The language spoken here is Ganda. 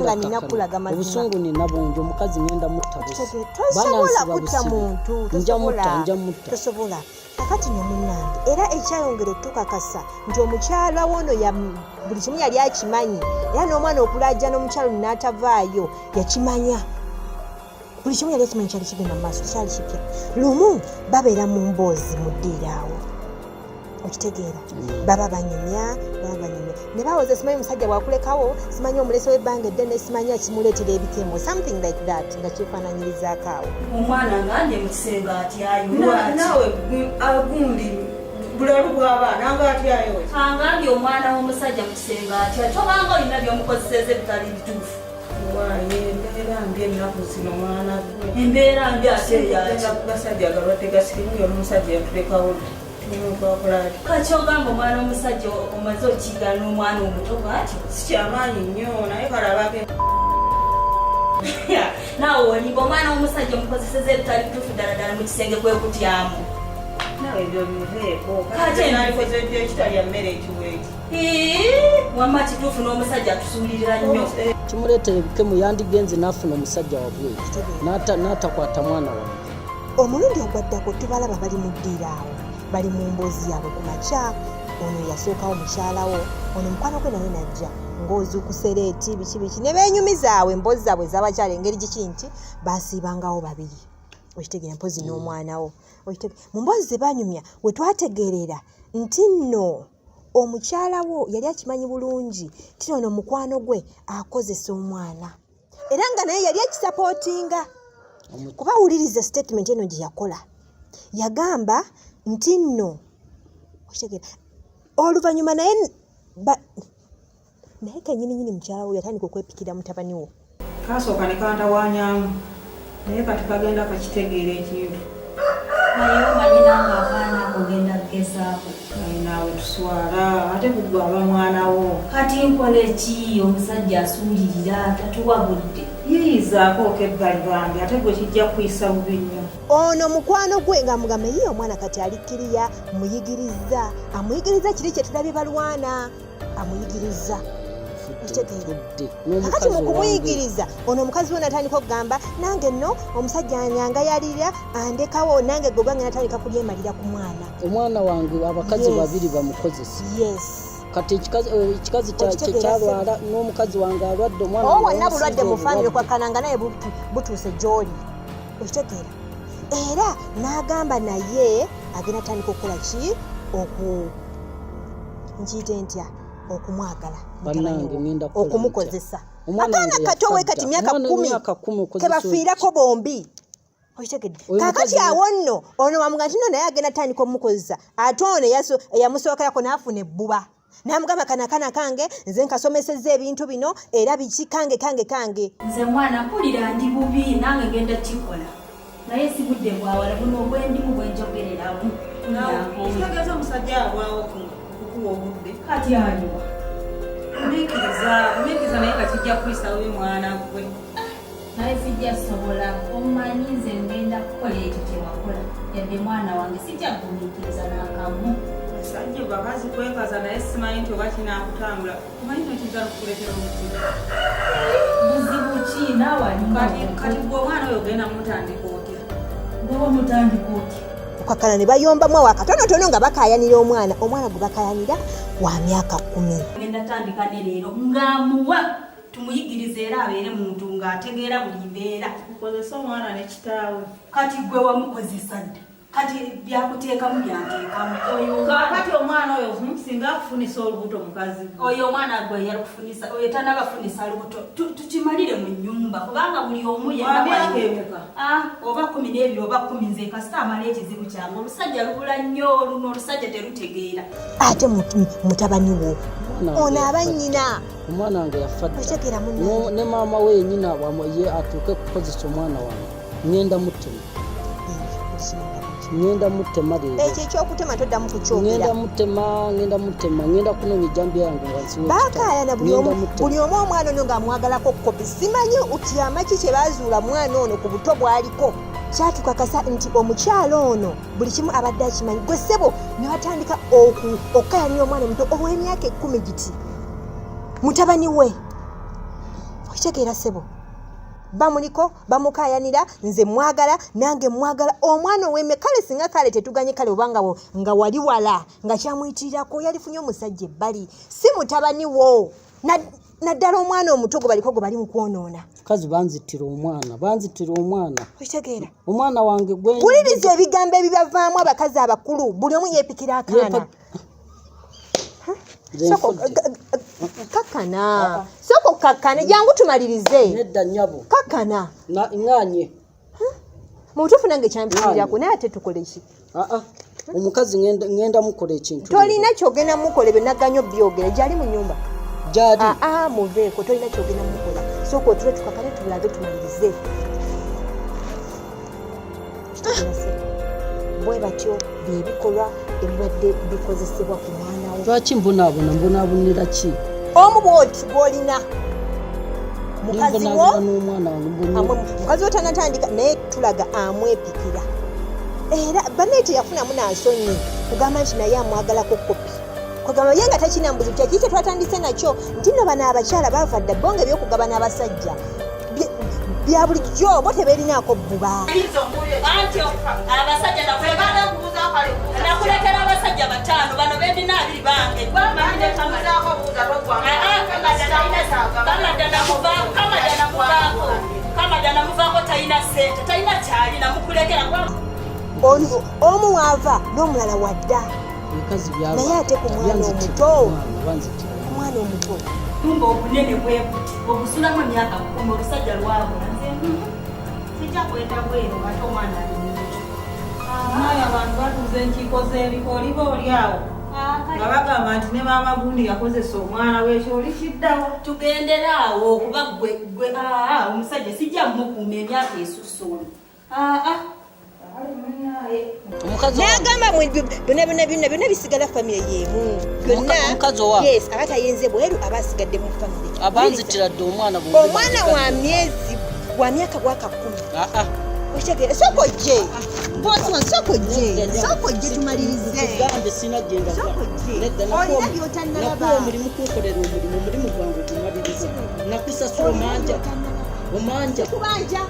nga ninakulaga mazima obusungu nina bungi omukazi ngenda mutta tosobola kutta muntu tosobola kakati ne munnange era ekyayongera otukakasa nti omukyala wono buli kimu yali akimanyi era n'omwana okulajja n'omukyalo n'atavaayo yakimanya buli kimu yali akimanyi kyali kigenda mu maaso kyali kipya lumu babeera mu mboozi mu ddiiraawo okitegeera baba banyumya ne bawoza simanyi omusajja bwakulekawo simanyi omulese w'ebbanga eddene simanyi akimuleetera ebikembo something like that nga kyefaananyirizaako awo omwana nganje mu kisenge atyayo naawe agundi bulalu bw'abaana nga atyayo angambye omwana w'omusajja mu kisenge atya tobanga olina by'omukozeseza ebitali bituufu embeera mbi ennaku zino mwana embeera mbi ate basajja agalwadde gasirimu y'omusajja yatulekawo kati ogamba omwana omusajja omaze okiigala n'omwana omuto bwati sikyamaanyi nnyo naye kalabage naawe olimba omwana w'omusajja omukozeseza ebitali bituufu ddala mu kisenge kwe kutyamu nawe ebyo biveeko kati nalikozeddyo ekitalya mmere ekiweeki wamma kituufu n'omusajja atusuulirira nnyo kimuleetera ebikemu yandigenze n'afuna omusajja wabwe n'atakwata mwana wange omulundi ogwaddako tubalaba bali mu ddiiraawo bali mu mboozi yaabwe ku makya ono yasookawo mukyalawo ono mukwano gwe naye najja ng'ozukusereeti biki ne beenyumizaawe emboozi zaabwe z'abakyala engeri giki nti baasiibangawo babiri okitegeera mpozi n'omwanawo mu mboozi ze baanyumya we twategeerera nti nno omukyalawo yali akimanyi bulungi ti ono mukwano gwe akozesa omwana era nga naye yali akisapootinga kuba wuliriza statement eno gye yakola yagamba nti nno okitegeera oluvannyuma naye kenyininyini mukyalawo yatandika okwepikira mutabani wo kasooka ne kantawaanyamu naye kati kagenda kakitegeera ekintu naye omanyi nange abaana kugenda kugezaako naawe tuswala ate kugwaba mwanawo kati nkola eki omusajja asuulirira tatuwabudde yiyizaako okebbali bange ate gwe kijja kuyisa bubi nnyo ono mukwano gwe ng'amugamba ye omwana kati alikkiriya amuyigiriza kiri kye tulabye balwana amuyigiriza kakati mu kumuyigiriza ono omukazi we natandika okugamba nange nno omusajja anyanga yalira andekawo nange gwe gwange natandika kulyemalira ku mwana omwana wange abakazi babiri bamukozesa kati ekikazi kyekyalwala n'omukazi wange alwadde omwana wonna bulwadde mufaanire kwakananga naye butuuse gy'oli okitegeera era n'agamba naye agenda tandika okukola ki nkiyite ntya okumwagala okumukozesa akaana kato we kati myaka 10 kebafiirako bombi kakati awo nno ono bamuga nti no naye agenda tandika omukozesa ate ono eyamusookerako n'afuna ebbuba namugamba kanakana kange nze nkasomeseza ebintu bino era biki kange nze mwana mpulira ndi bubi nange ngenda kikola naye sibudde bwawala buno obwendimu bwenjogereramu kitegeeza omusajja abwawo kukuwa obudde kati aliwa umikiriza naye katijja kuyisawo mwana gwe naye sijja sobola omumanyi nze ngenda kukola ekyo kyewakola yadde mwana wange sijja kumikiriza n'akamu sajja bakazi kwekaza naye simanyi nti oba kinaakutambula omanyi nokiza lukuleetera buzibu ki naawakati gwe omwana oyo ogenda mutandika otya gwewa mutandika otya okakala ne bayombamu awo akatonotono nga bakayanira omwana gwe bakayanira wa myaka 10 ngenda tandika ne leero ng'amuwa tumuyigirize era abeere muntu ng'ategeera buli mbeera ukozesa omwana ne kitaawe kati gwe wamukozesa dda kati byakuteekamu byanteekamu kati omwana oyo singa akufunisa olubuto mukazi oyo omwana gwe yalukufunisa oyo tanabafunisa lubuto tukimalire mu nnyumba kubanga buli omu yenawaemuka oba 12 oba 10 nze kasita amala ekizibu kyange olusajja lubula nnyo luno olusajja terutegeera ate mutabani wo ono abannyina omwana wange yafadde ne maama we yenyina ye atuuke kukozesa omwana wange ngenda mutema leero ekyo ekyokutema toddamu kukyogera ngenda mutema ngenda kunoonya ejjambiya yange nga nsiwe baakaayana buli omu omwana ono ng'amwagalako kopi simanyi ukyama ki kye baazuula mwana ono ku buto bw'aliko kyatukakasa nti omukyalo ono buli kimu abadde akimanyi gwe ssebo ne batandika okukayanira omwana omuto ow'emyaka 10 giti mutabani we okitegeera ssebo bamuliko bamukayanira nze mwagala nange mwagala omwana ow'emme kale singa kale tetuganye kale obanga nga wali wala nga kyamuyitirirako yalifunye omusajja ebbali si mutabani wo naddala omwana omuto gwe baliko gwe bali mu kwonoona kazi banzitira omwana okitegeera omwana wange gwe wuliriza ebigambo ebibavaamu abakazi abakulu buli omu yeepikira akaana kakana soko kakane jangu tumalirize nedda nyabo kakana nganye mutuufu nange kyampitirirako naye ate tukole ki omukazi ngenda mukola ekintu tolina kyogenda mukole byenaganya byogere gyali mu nyumba gyali muveeko tolina kyogenda mukola sooka otule tukakane tubulabe tumalirize bwe batyo byebikolwa ebibadde bikozesebwa ku mwana wo lwaki mbonaabonera ki omu bwoti bwolina mukazi wo mukazi wo tanatandika naye tulaga amwepikira era banne teyafunamu nansonyi kugamba nti naye amwagalako kopi kugamba ye nga takina mbuzi kyaki kye twatandise nakyo nti nno bano abakyala bava dda bonga ebyokugabana abasajja bya bulijjo bo tebeerinaako bbuba nakulekera abasajja 5 bano bendina 2 bange kamadana muvaako talina sente talina kyalina mukulekera omu waava n'omulala wadda naye ate ku mwana omuto tumba obunene bwebuti obusulamu emyaka 10 olusajja lwabula sijja kwenda bweru ate omwana alimuki naye abantu batuuza enkiiko z'ebiko oliba oliawo nga bagamba nti ne maama gundi yakozesa omwana wekyo oli kiddawo tugenderaawo kuba gwe omusajja sijja mukuuma emyaka esusuuni nagamba byonna bisigala famire yemu byonna aba tayenze bweru aba asigadde mu famire abanzitira dde omwana wa myaka bwaka 10 okitegeera sokojje tumalirize olina byotannalaba omulimu kukolera omulimu gwange ogumalirize nakusasula omanja kubanja